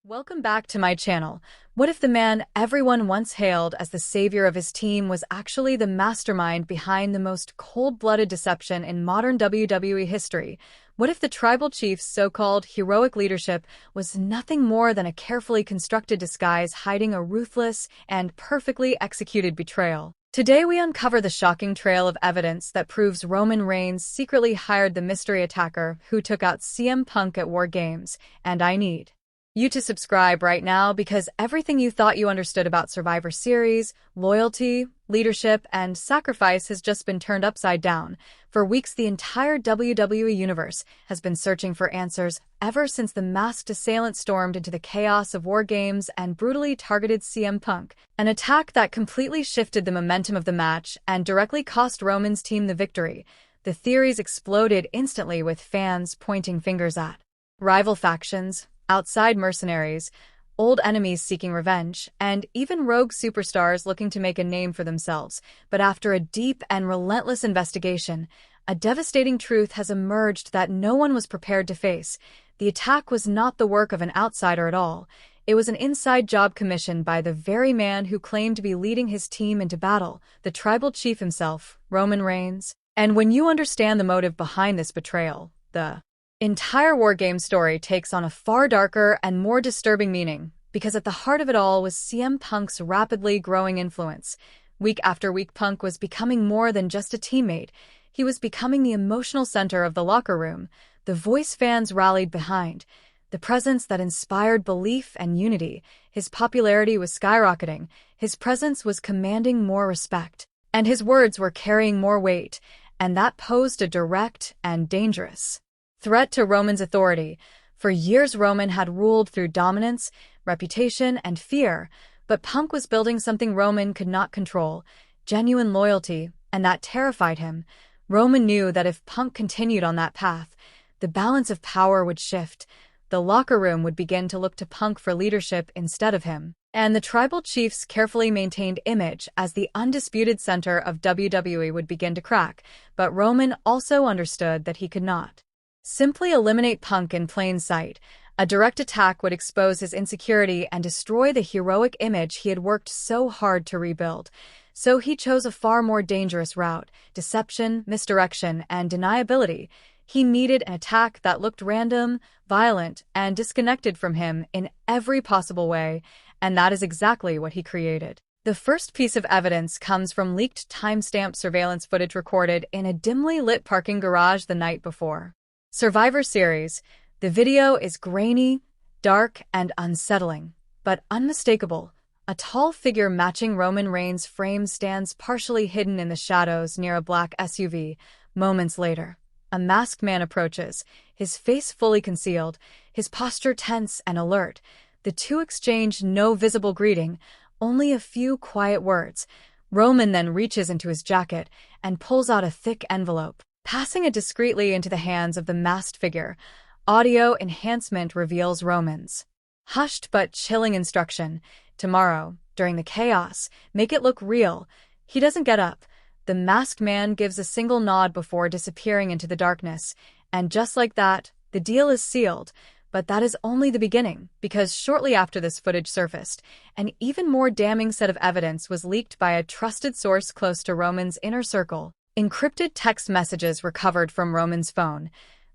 Welcome back to my channel. What if the man everyone once hailed as the savior of his team was actually the mastermind behind the most cold-blooded deception in modern WWE history? What if the tribal chief's so-called heroic leadership was nothing more than a carefully constructed disguise hiding a ruthless and perfectly executed betrayal? Today we uncover the shocking trail of evidence that proves Roman Reigns secretly hired the mystery attacker who took out CM Punk at War Games, and I need you to subscribe right now because everything you thought you understood about Survivor Series, loyalty, leadership, and sacrifice has just been turned upside down. For weeks, the entire WWE Universe has been searching for answers ever since the masked assailant stormed into the chaos of War Games and brutally targeted CM Punk, an attack that completely shifted the momentum of the match and directly cost Roman's team the victory. The theories exploded instantly with fans pointing fingers at rival factions, outside mercenaries, old enemies seeking revenge, and even rogue superstars looking to make a name for themselves. But after a deep and relentless investigation, a devastating truth has emerged that no one was prepared to face. The attack was not the work of an outsider at all. It was an inside job commissioned by the very man who claimed to be leading his team into battle, the tribal chief himself, Roman Reigns. And when you understand the motive behind this betrayal, the entire War Games story takes on a far darker and more disturbing meaning, because at the heart of it all was CM Punk's rapidly growing influence. Week after week, Punk was becoming more than just a teammate. He was becoming the emotional center of the locker room, the voice fans rallied behind, the presence that inspired belief and unity. His popularity was skyrocketing, his presence was commanding more respect, and his words were carrying more weight, and that posed a direct and dangerous threat to Roman's authority. For years, Roman had ruled through dominance, reputation, and fear, but Punk was building something Roman could not control, genuine loyalty, and that terrified him. Roman knew that if Punk continued on that path, the balance of power would shift. The locker room would begin to look to Punk for leadership instead of him, and the tribal chief's carefully maintained image as the undisputed center of WWE would begin to crack. But Roman also understood that he could not simply eliminate Punk in plain sight. A direct attack would expose his insecurity and destroy the heroic image he had worked so hard to rebuild. So he chose a far more dangerous route: deception, misdirection, and deniability. He needed an attack that looked random, violent, and disconnected from him in every possible way, and that is exactly what he created. The first piece of evidence comes from leaked timestamp surveillance footage recorded in a dimly lit parking garage the night before Survivor Series. The video is grainy, dark, and unsettling, but unmistakable. A tall figure matching Roman Reigns' frame stands partially hidden in the shadows near a black SUV. Moments later, a masked man approaches, his face fully concealed, his posture tense and alert. The two exchange no visible greeting, only a few quiet words. Roman then reaches into his jacket and pulls out a thick envelope, passing it discreetly into the hands of the masked figure. Audio enhancement reveals Roman's hushed but chilling instruction: tomorrow, during the chaos, make it look real. He doesn't get up. The masked man gives a single nod before disappearing into the darkness, and just like that, the deal is sealed. But that is only the beginning, because shortly after this footage surfaced, an even more damning set of evidence was leaked by a trusted source close to Roman's inner circle. Encrypted text messages recovered from Roman's phone,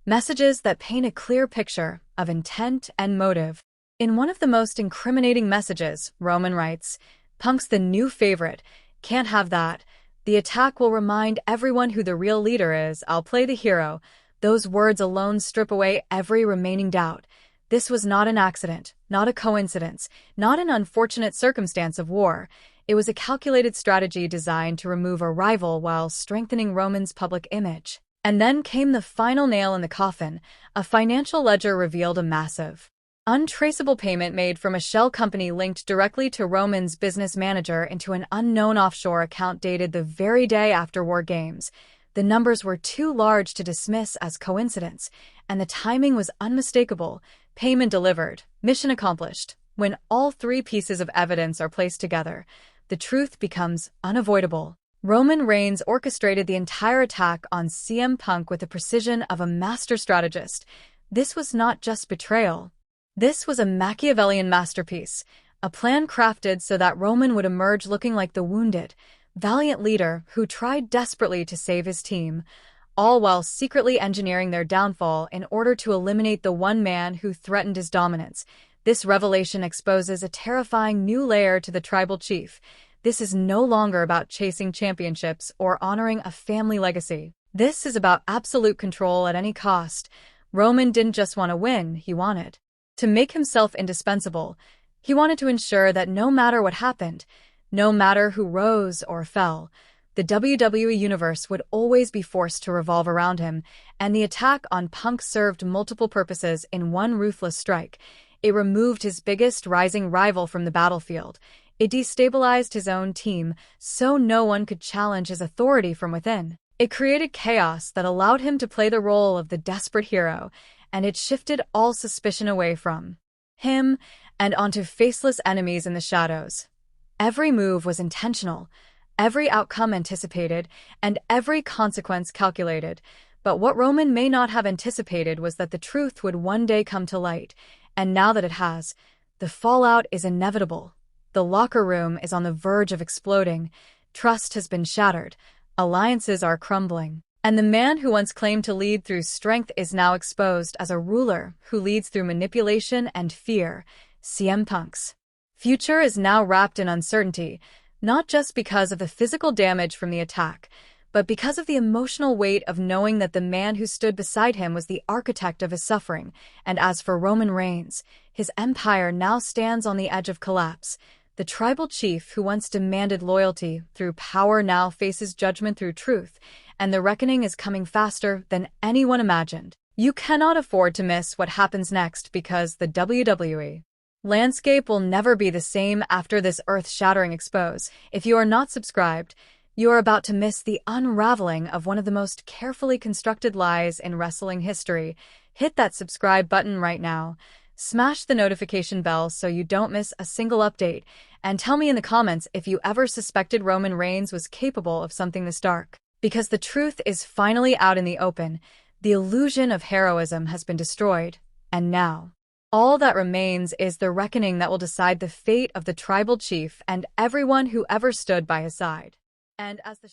messages that paint a clear picture of intent and motive. In one of the most incriminating messages, Roman writes, "Punk's the new favorite. Can't have that. The attack will remind everyone who the real leader is. I'll play the hero." Those words alone strip away every remaining doubt. This was not an accident, not a coincidence, not an unfortunate circumstance of war. It was a calculated strategy designed to remove a rival while strengthening Roman's public image. And then came the final nail in the coffin. A financial ledger revealed a massive, untraceable payment made from a shell company linked directly to Roman's business manager into an unknown offshore account dated the very day after War Games. The numbers were too large to dismiss as coincidence, and the timing was unmistakable. Payment delivered, mission accomplished. When all three pieces of evidence are placed together, the truth becomes unavoidable. Roman Reigns orchestrated the entire attack on CM Punk with the precision of a master strategist. This was not just betrayal. This was a Machiavellian masterpiece, a plan crafted so that Roman would emerge looking like the wounded, valiant leader who tried desperately to save his team, all while secretly engineering their downfall in order to eliminate the one man who threatened his dominance. This revelation exposes a terrifying new layer to the tribal chief. This is no longer about chasing championships or honoring a family legacy. This is about absolute control at any cost. Roman didn't just want to win, he wanted to make himself indispensable. He wanted to ensure that no matter what happened, no matter who rose or fell, the WWE Universe would always be forced to revolve around him, and the attack on Punk served multiple purposes in one ruthless strike. It removed his biggest rising rival from the battlefield. It destabilized his own team, so no one could challenge his authority from within. It created chaos that allowed him to play the role of the desperate hero, and it shifted all suspicion away from him and onto faceless enemies in the shadows. Every move was intentional, every outcome anticipated, and every consequence calculated. But what Roman may not have anticipated was that the truth would one day come to light, and now that it has, the fallout is inevitable. The locker room is on the verge of exploding, trust has been shattered, alliances are crumbling, and the man who once claimed to lead through strength is now exposed as a ruler who leads through manipulation and fear. CM Punk's future is now wrapped in uncertainty, not just because of the physical damage from the attack, but because of the emotional weight of knowing that the man who stood beside him was the architect of his suffering. And as for Roman Reigns, his empire now stands on the edge of collapse. The tribal chief who once demanded loyalty through power now faces judgment through truth, and the reckoning is coming faster than anyone imagined. You cannot afford to miss what happens next, because the WWE landscape will never be the same after this earth-shattering expose. If you are not subscribed, you are about to miss the unraveling of one of the most carefully constructed lies in wrestling history. Hit that subscribe button right now. Smash the notification bell so you don't miss a single update. And tell me in the comments if you ever suspected Roman Reigns was capable of something this dark. Because the truth is finally out in the open. The illusion of heroism has been destroyed. And now, all that remains is the reckoning that will decide the fate of the tribal chief and everyone who ever stood by his side. And as the